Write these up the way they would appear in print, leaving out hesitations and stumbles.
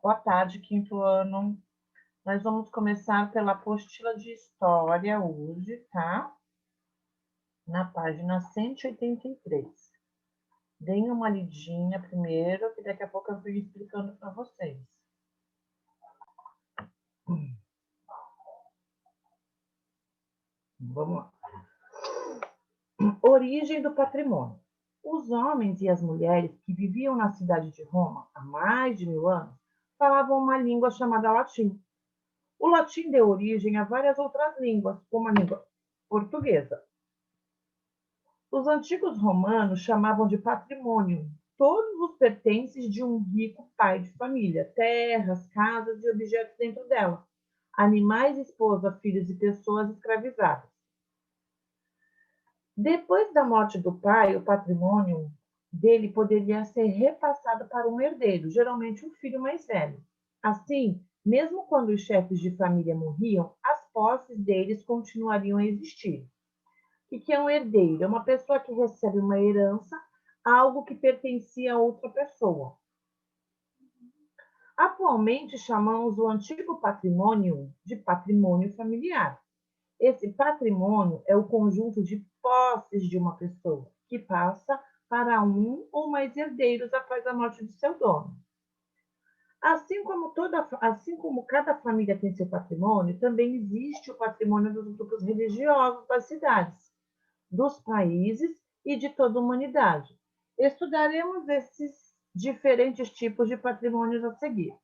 Boa tarde, quinto ano. Nós vamos começar pela apostila de história hoje, tá? Na página 183. Deem uma lidinha primeiro, que daqui a pouco eu vou explicando para vocês. Vamos lá. Origem do patrimônio. Os homens e as mulheres que viviam na cidade de Roma há mais de 1000 anos falavam uma língua chamada latim. O latim deu origem a várias outras línguas, como a língua portuguesa. Os antigos romanos chamavam de patrimônio todos os pertences de um rico pai de família, terras, casas e objetos dentro dela, animais, esposa, filhos e pessoas escravizadas. Depois da morte do pai, o patrimônio dele poderia ser repassado para um herdeiro, geralmente um filho mais velho. Assim, mesmo quando os chefes de família morriam, as posses deles continuariam a existir. O que é um herdeiro? É uma pessoa que recebe uma herança, algo que pertencia a outra pessoa. Atualmente, chamamos o antigo patrimônio de patrimônio familiar. Esse patrimônio é o conjunto de posses de uma pessoa, que passa para um ou mais herdeiros após a morte de seu dono. Assim como cada família tem seu patrimônio, também existe o patrimônio dos grupos religiosos das cidades, dos países e de toda a humanidade. Estudaremos esses diferentes tipos de patrimônios a seguir.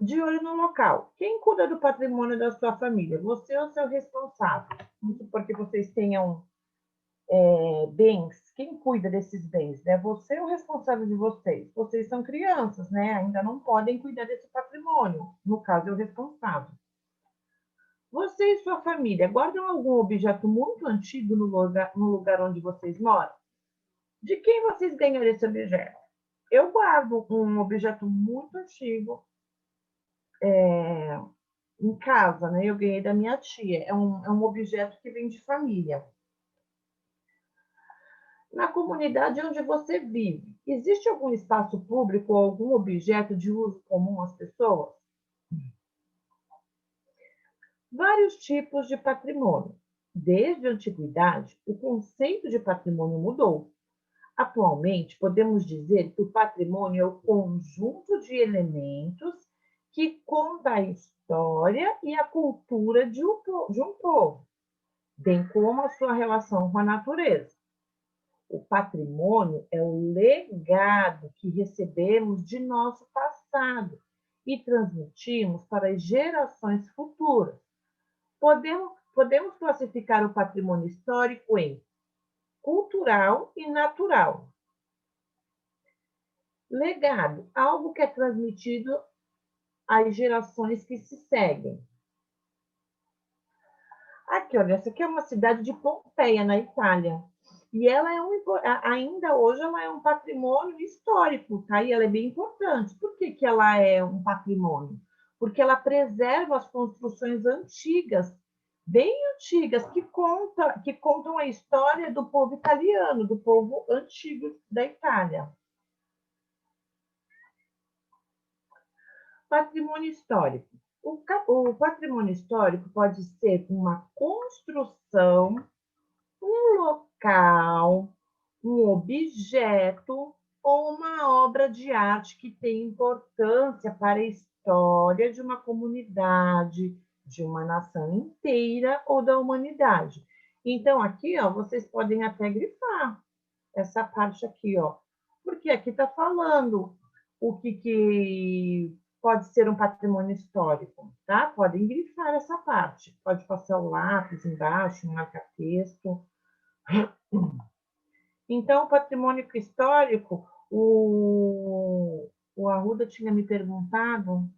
De olho no local. Quem cuida do patrimônio da sua família? Você ou seu responsável? Vamos supor que vocês tenham bens. Quem cuida desses bens? É você ou o responsável de vocês? Vocês são crianças, né? Ainda não podem cuidar desse patrimônio. No caso, é o responsável. Você e sua família guardam algum objeto muito antigo no lugar onde vocês moram? De quem vocês ganharam esse objeto? Eu guardo um objeto muito antigo em casa, né? Eu ganhei da minha tia. É um objeto que vem de família. Na comunidade onde você vive, existe algum espaço público ou algum objeto de uso comum às pessoas? Vários tipos de patrimônio. Desde a antiguidade, o conceito de patrimônio mudou. Atualmente, podemos dizer que o patrimônio é o conjunto de elementos que conta a história e a cultura de um povo, bem como a sua relação com a natureza. O patrimônio é o legado que recebemos de nosso passado e transmitimos para as gerações futuras. Podemos classificar o patrimônio histórico em cultural e natural. Legado, algo que é transmitido às gerações que se seguem. Aqui, olha, essa aqui é uma cidade de Pompeia, na Itália. E ela ainda hoje ela é um patrimônio histórico, tá? E ela é bem importante. Por que ela é um patrimônio? Porque ela preserva as construções antigas, bem antigas, que contam a história do povo italiano, do povo antigo da Itália. Patrimônio histórico. O patrimônio histórico pode ser uma construção, um local, um objeto ou uma obra de arte que tem importância para a história de uma comunidade, de uma nação inteira ou da humanidade. Então, aqui, ó, vocês podem até grifar essa parte aqui, ó, porque aqui está falando o que pode ser um patrimônio histórico, tá? Podem grifar essa parte. Pode passar o lápis embaixo, um marca-texto. Então, o patrimônio histórico, o Arruda tinha me perguntado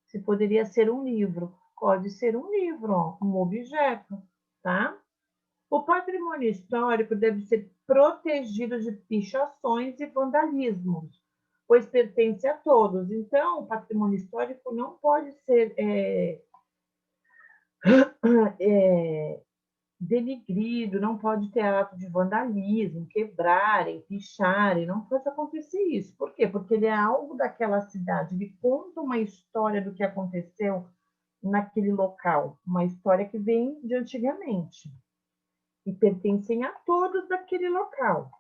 se poderia ser um livro. Pode ser um livro, ó, um objeto, tá? O patrimônio histórico deve ser protegido de pichações e vandalismos, pois pertence a todos. Então, o patrimônio histórico não pode ser denigrido, não pode ter ato de vandalismo, quebrarem, picharem, não pode acontecer isso. Por quê? Porque ele é algo daquela cidade, ele conta uma história do que aconteceu naquele local, uma história que vem de antigamente e pertencem a todos daquele local.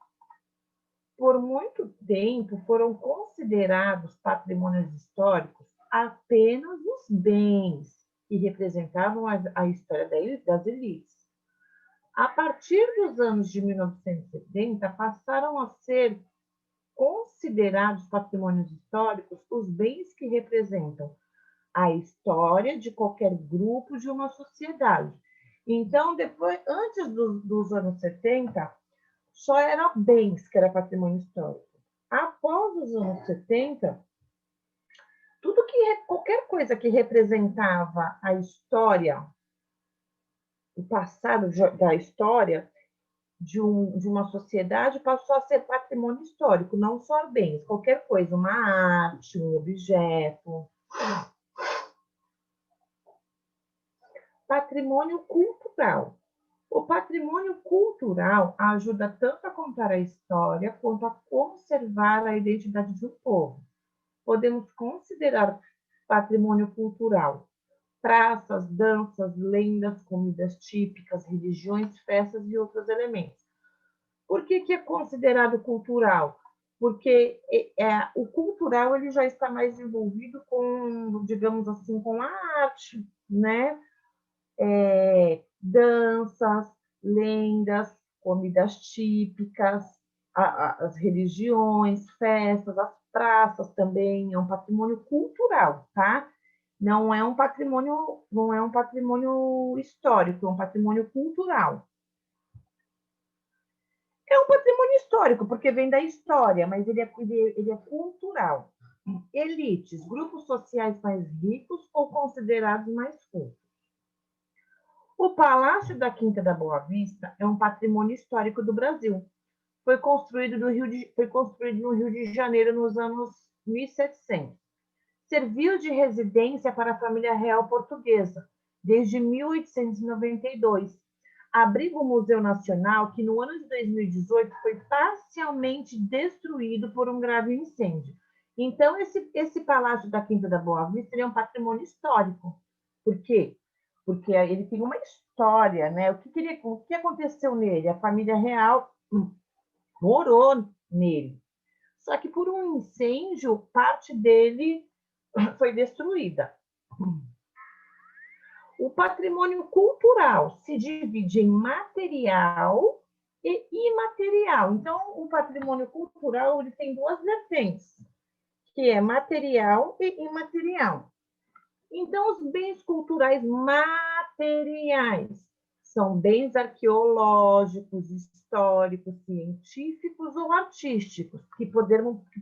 Por muito tempo foram considerados patrimônios históricos apenas os bens que representavam a história das elites. A partir dos anos de 1970, passaram a ser considerados patrimônios históricos os bens que representam a história de qualquer grupo de uma sociedade. Então, depois, antes dos anos 70, só eram bens que era patrimônio histórico. Após os anos 70, qualquer coisa que representava a história, o passado da história de uma sociedade, passou a ser patrimônio histórico, não só bens, qualquer coisa, uma arte, um objeto. Patrimônio cultural. O patrimônio cultural ajuda tanto a contar a história quanto a conservar a identidade de um povo. Podemos considerar patrimônio cultural praças, danças, lendas, comidas típicas, religiões, festas e outros elementos. Por que é considerado cultural? Porque o cultural ele já está mais envolvido com, digamos assim, com a arte, né? Danças, lendas, comidas típicas, as religiões, festas, as praças também, é um patrimônio cultural, tá? Não é um patrimônio histórico, é um patrimônio cultural. É um patrimônio histórico, porque vem da história, mas ele é cultural. Elites, grupos sociais mais ricos ou considerados mais cultos. O Palácio da Quinta da Boa Vista é um patrimônio histórico do Brasil. Foi construído no Rio de Janeiro nos anos 1700. Serviu de residência para a família real portuguesa desde 1892. Abriga o Museu Nacional, que no ano de 2018 foi parcialmente destruído por um grave incêndio. Então, esse Palácio da Quinta da Boa Vista é um patrimônio histórico. Por quê? Porque ele tem uma história, né? O que aconteceu nele? A família real morou nele. Só que por um incêndio, parte dele foi destruída. O patrimônio cultural se divide em material e imaterial. Então, o patrimônio cultural ele tem duas vertentes, que é material e imaterial. Então, os bens culturais materiais são bens arqueológicos, históricos, científicos ou artísticos, que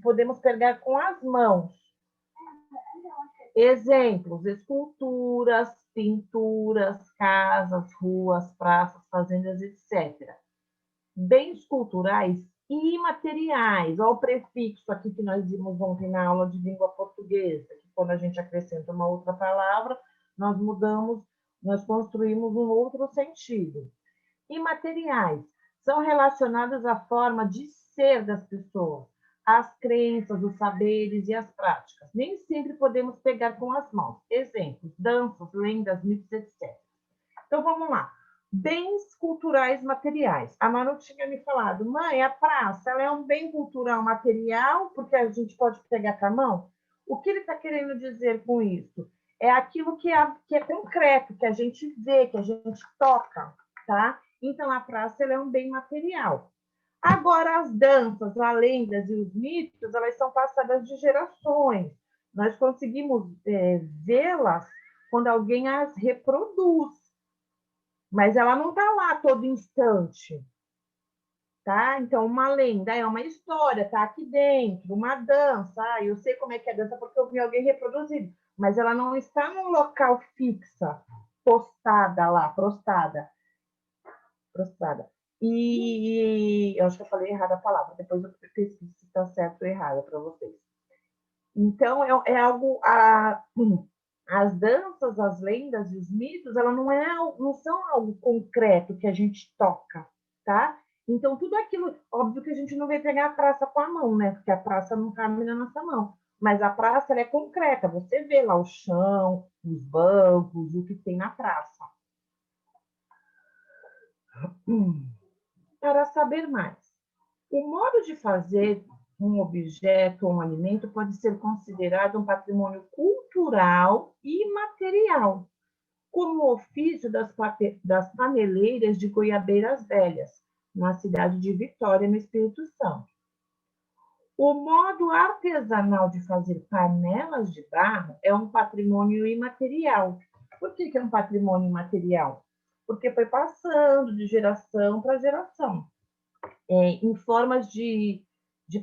podemos pegar com as mãos. Exemplos: esculturas, pinturas, casas, ruas, praças, fazendas, etc. Bens culturais e imateriais. Olha o prefixo aqui que nós vimos ontem na aula de língua portuguesa, que quando a gente acrescenta uma outra palavra, nós construímos um outro sentido. Imateriais são relacionados à forma de ser das pessoas, às crenças, os saberes e as práticas. Nem sempre podemos pegar com as mãos. Exemplos: danças, lendas, mitos, etc. Então, vamos lá. Bens culturais materiais. A Manu tinha me falado, mãe, a praça ela é um bem cultural material, porque a gente pode pegar com a mão? O que ele está querendo dizer com isso? É aquilo que é concreto, que a gente vê, que a gente toca, tá? Então, a praça ela é um bem material. Agora, as danças, as lendas e os mitos, elas são passadas de gerações. Nós conseguimos vê-las quando alguém as reproduz, mas ela não está lá a todo instante, tá? Então, uma lenda é uma história, está aqui dentro, uma dança, eu sei como é que é a dança porque eu vi alguém reproduzir, mas ela não está num local fixa, postada lá, prostrada. E eu acho que eu falei errada a palavra, depois eu pesquiso se está certo ou errada para vocês. Então, é algo As danças, as lendas e os mitos, ela não são algo concreto que a gente toca, tá? Então, tudo aquilo, óbvio que a gente não vai pegar a praça com a mão, né? Porque a praça não cabe na nossa mão. Mas a praça, ela é concreta. Você vê lá o chão, os bancos, o que tem na praça. Para saber mais, o modo de fazer um objeto ou um alimento pode ser considerado um patrimônio cultural e material, como o ofício das paneleiras de Goiabeiras Velhas, na cidade de Vitória, no Espírito Santo. O modo artesanal de fazer panelas de barro é um patrimônio imaterial. Por que é um patrimônio imaterial? Porque foi passando de geração para geração, em formas de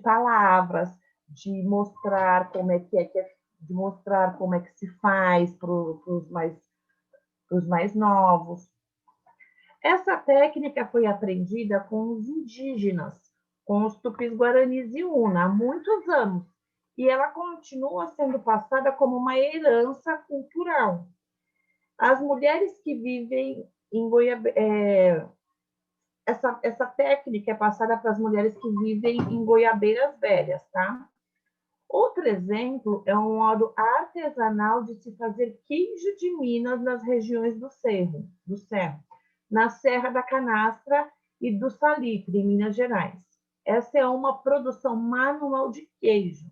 palavras, de mostrar como é que de mostrar como é que se faz para os mais novos. Essa técnica foi aprendida com os indígenas, com os tupis-guaranis e una, há muitos anos, e ela continua sendo passada como uma herança cultural. As mulheres que vivem em essa técnica é passada para as mulheres que vivem em Goiabeiras Velhas, tá? Outro exemplo é um modo artesanal de se fazer queijo de Minas nas regiões do Cerro, na Serra da Canastra e do Salitre, em Minas Gerais. Essa é uma produção manual de queijo,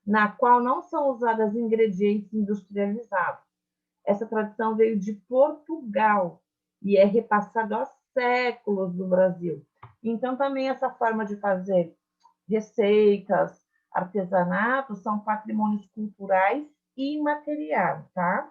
na qual não são usados ingredientes industrializados. Essa tradição veio de Portugal e é repassada há séculos no Brasil. Então, também essa forma de fazer receitas, artesanatos são patrimônios culturais e imateriais, tá?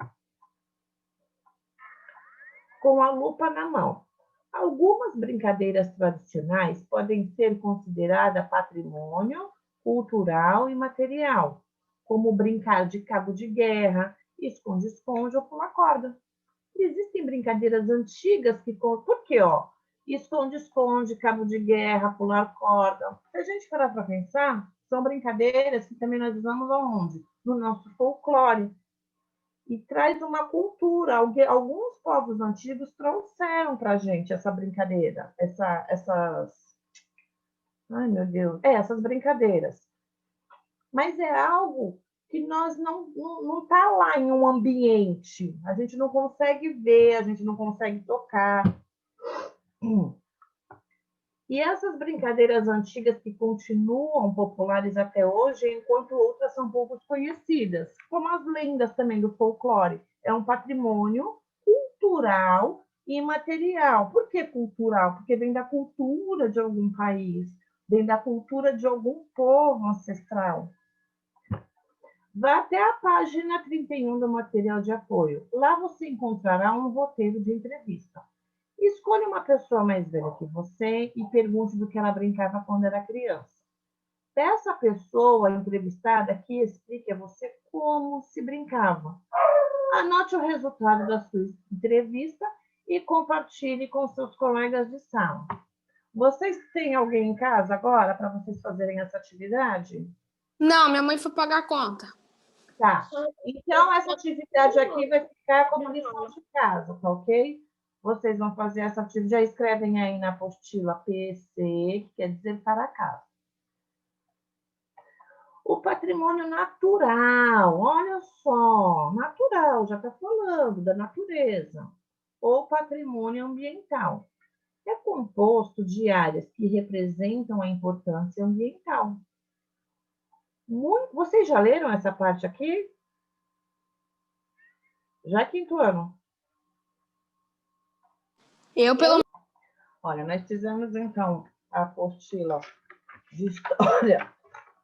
Com a lupa na mão. Algumas brincadeiras tradicionais podem ser consideradas patrimônio cultural e material, como brincar de cabo de guerra, esconde-esconde ou pular corda. Existem brincadeiras antigas que... Por quê, ó? Esconde-esconde, cabo de guerra, pular corda. Se a gente parar para pensar, são brincadeiras que também nós usamos aonde? No nosso folclore. E traz uma cultura. Alguns povos antigos trouxeram para a gente essa brincadeira, essas... Ai, meu Deus. Essas brincadeiras. Mas é algo que nós não está lá em um ambiente. A gente não consegue ver, a gente não consegue tocar. E essas brincadeiras antigas que continuam populares até hoje, enquanto outras são pouco conhecidas, como as lendas também do folclore. É um patrimônio cultural e material. Por que cultural? Porque vem da cultura de algum país, vem da cultura de algum povo ancestral. Vá até a página 31 do material de apoio. Lá você encontrará um roteiro de entrevista. Escolha uma pessoa mais velha que você e pergunte do que ela brincava quando era criança. Peça a pessoa entrevistada que explique a você como se brincava. Anote o resultado da sua entrevista e compartilhe com seus colegas de sala. Vocês têm alguém em casa agora para vocês fazerem essa atividade? Não, minha mãe foi pagar a conta. Tá. Então, essa atividade aqui vai ficar como lição de casa, tá ok? Vocês vão fazer essa atividade, já escrevem aí na apostila PC, que quer dizer para casa. O patrimônio natural, olha só, natural, já está falando da natureza. Ou patrimônio ambiental. É composto de áreas que representam a importância ambiental. Vocês já leram essa parte aqui? Já quinto ano? Eu, pelo Olha, nós fizemos, então, a apostila de história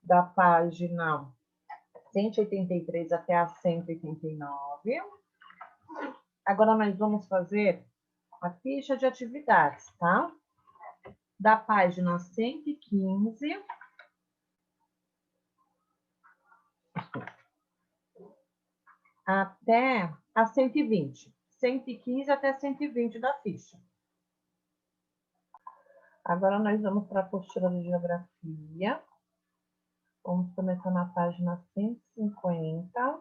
da página 183 até a 189. Agora, nós vamos fazer a ficha de atividades, tá? Da página 115 até a 120. 115 até 120 da ficha. Agora, nós vamos para a apostila de geografia. Vamos começar na página 150.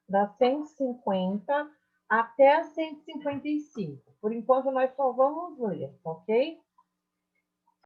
da 150 até a 155. Por enquanto, nós só vamos ler, ok?